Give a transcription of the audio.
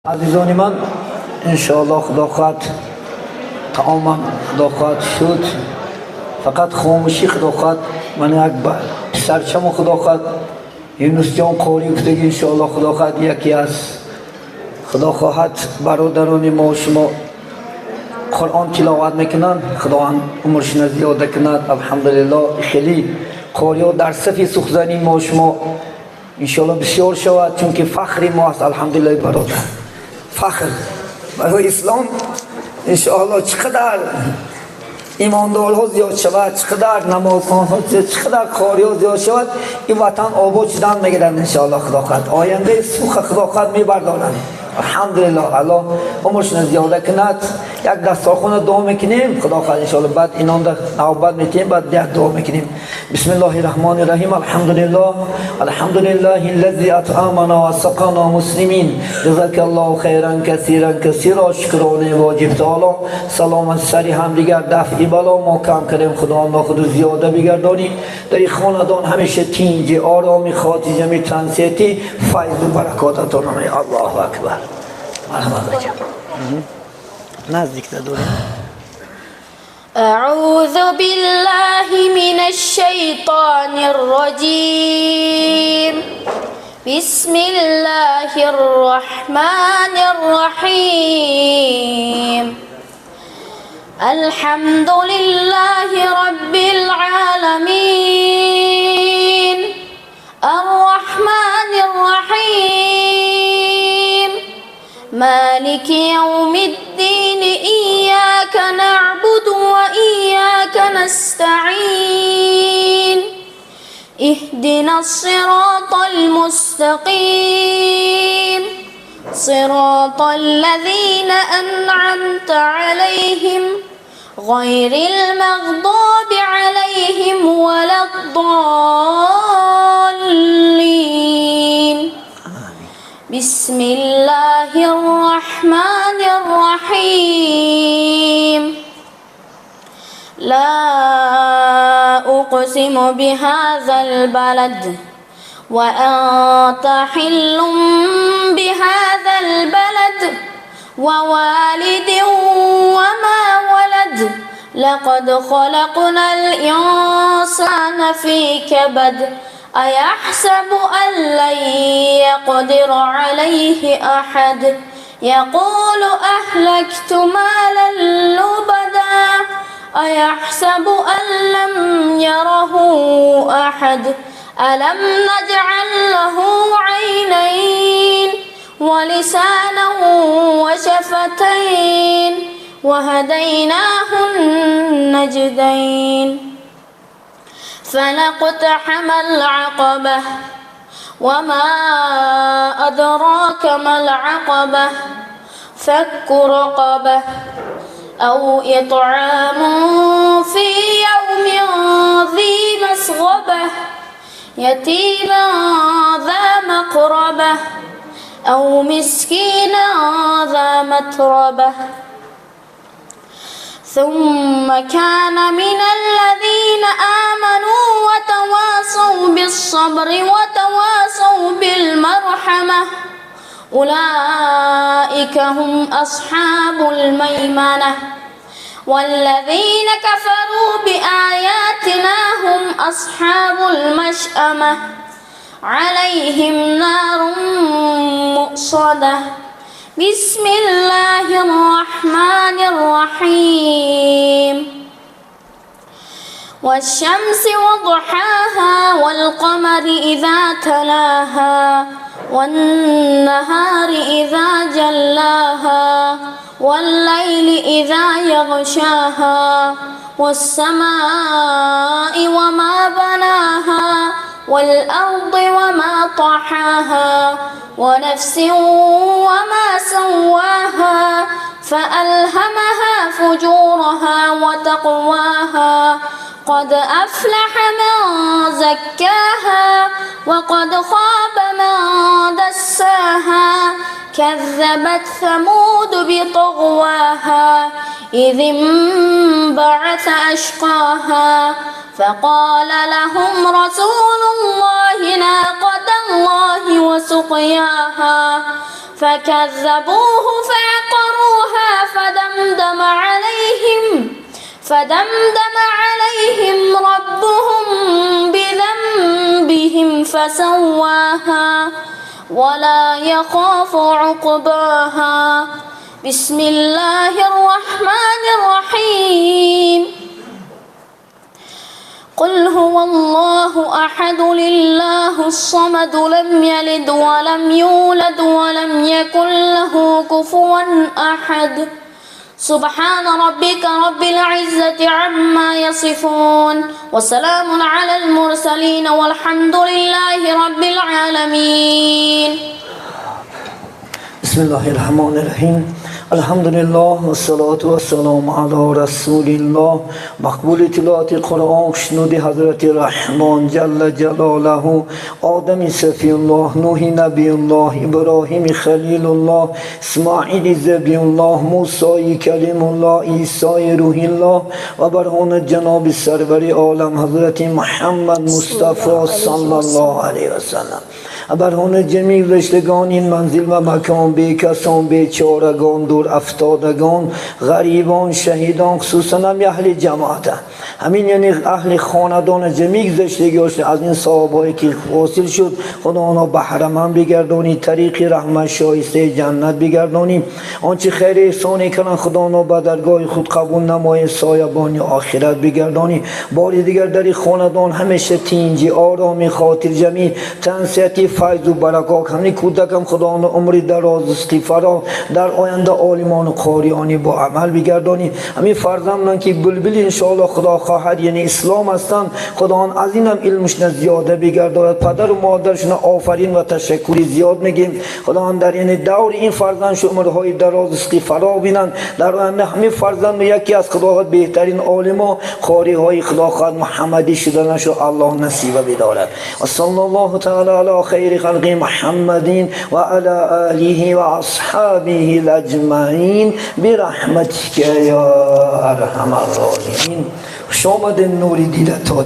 عزیزان من انشاءالله خدا خواهد تماما خدا خواهد شد. فقط خاموشی خدا خواهد من یک سرچم خدا خواهد یونس جان قاری گفتگی انشاءالله خدا خواهد یکی از خدا خواهد برادران ما و شما قرآن تلاوت میکنن. خداوند عمرشون زیاده کند. الحمدلله خیلی قاری ها در صف سخنرانی ما و شما انشاءالله بسیار شود، چون که فخر ما است. الحمدلله برادر، فخر برای اسلام انشاءالله چقدر ایماندار ها زیاد شود، چقدر نمازخوان ها زیاد، چقدر قاری ها زیاد شود، این وطن آباد شدن میگیرن انشاءالله خدا خواهد. آینده سوخ خدا خواهد میبردارن. الحمدلله الله عمرشون زیاده کند. یک دسترخوان دعا میکنیم خدا خواهد انشاءالله، بعد اینان در نوبت میتیم، بعد یک دعا میکنیم. بسم الله الرحمن الرحیم. الحمدلله الذي اطعمنا و سقانا مسلمین، جزاک الله خیرا کثیرا کثیرا. شکرانه واجب تعالی. سلام سری هم دیگر دفعی بلا ما کم کردیم، خدا ما خود زیاده بگردانی. در این خاندان همیشه تینج آرامی خاطی جمعی تنسیتی فیض و برکاتتون. الله اکبر. مرحبا بچه نزدیک داریم. أعوذ بالله من الشيطان الرجيم. بسم الله الرحمن الرحيم. الحمد لله رب العالمين الرحمن الرحيم مالك يوم الدين. إياك نعبد وإياك نستعين. اهدنا الصراط المستقيم صراط الذين أنعمت عليهم غير المغضوب عليهم ولا الضالين. بسم الله الرحمن الرحيم. لا أقسم بهذا البلد وأنت حل بهذا البلد ووالد وما ولد. لقد خلقنا الإنسان في كبد. أيحسب أن لن يقدر عليه أحد. يقول أهلكت مالا لبدا. أيحسب أن لم يره أحد. ألم نجعل له عينين ولسانا وشفتين وهديناه النجدين. فلاقتحم العقبة وما أدراك ما العقبة. فك رقبة أو إطعام في يوم ذي مسغبة يتيما ذا مقربة أو مسكينا ذا متربة. ثم كان من الذين آمنوا وتواصوا بالصبر وتواصوا بالمرحمة. أولئك هم أصحاب الميمنة. والذين كفروا بآياتنا هم أصحاب المشأمة. عليهم نار مؤصدة. بسم الله الرحمن الرحيم. والشمس وضحاها والقمر إذا تلاها والنهار إذا جلاها والليل إذا يغشاها والسماء وما بناها والأرض وما طحاها ونفس وما سواها فألهمها فجورها وتقواها. قد أفلح من زكاها وقد خاب من دساها. كذبت ثمود بطغواها إذ انبعث أشقاها. فقال لهم رسول الله ناقة الله وسقياها فكذبوه فعقروها فدمدم عليهم ربهم بذنبهم فسواها ولا يخاف عقباها. بسم الله الرحمن الرحيم. قل هو الله أحد لله الصمد لم يلد ولم يولد ولم يكن له كفوا أحد. سبحان ربك رب العزة عما يصفون وسلام على المرسلين والحمد لله رب العالمين. بسم الله الرحمن الرحیم. الحمد لله و الصلاة و السلام علی رسول الله. مقبول تلاوت قرآن شنود حضرت رحمان جل جلاله، آدم صفی الله، نوح نبی الله، ابراهیم خلیل الله، اسماعیل ذبی الله، موسی کلیم الله، عیسی روح الله و برهان جناب سرور عالم حضرت محمد مصطفی صلی الله علیه و سلم. برهان جمیع رشتگان این منزل و مکان، بیکسان، بیچارگان، دور افتادگان، غریبان، شهیدان، خصوصا هم اهل جماعت، همین یعنی اهل خاندان جمیع زشتگیاش از این صحابایی که حاصل شد، خدا آنها بهره‌مند بگردانی، طریق رحمت شایسته جنت بگردانی، آنچه خیر احسانی کنن خدا آنها به درگاه خود قبول نمای، سایبانی آخرت بگردانی. باری دیگر در این خاندان همیشه تینجی، آرامی، خاطر جمعی، تنسیتی، فیض و برکات، همین کودکم خدا آن عمری دراز استغفار در آینده عالمان و قاریانی با عمل بگردانی. همین فرزندان که بلبل ان شاء الله خدا خواهد یعنی اسلام هستند، خدا آن از اینم علمش زیاده بگرداند. پدر و مادرشون آفرین و تشکری زیاد میگیم. خدا آن در یعنی دور این فرزندش عمرهای دراز استغفار بینن. در آینده همین فرزند یکی از خدا بهترین عالما قاری های خدا خواهد محمدی شدنش الله نصیب بدارد. و صلی الله تعالی علی خیر خلق محمدین و علی آله و اصحابه اجمعین برحمتک یا ارحم الراحمین. شامد نوری دیده تا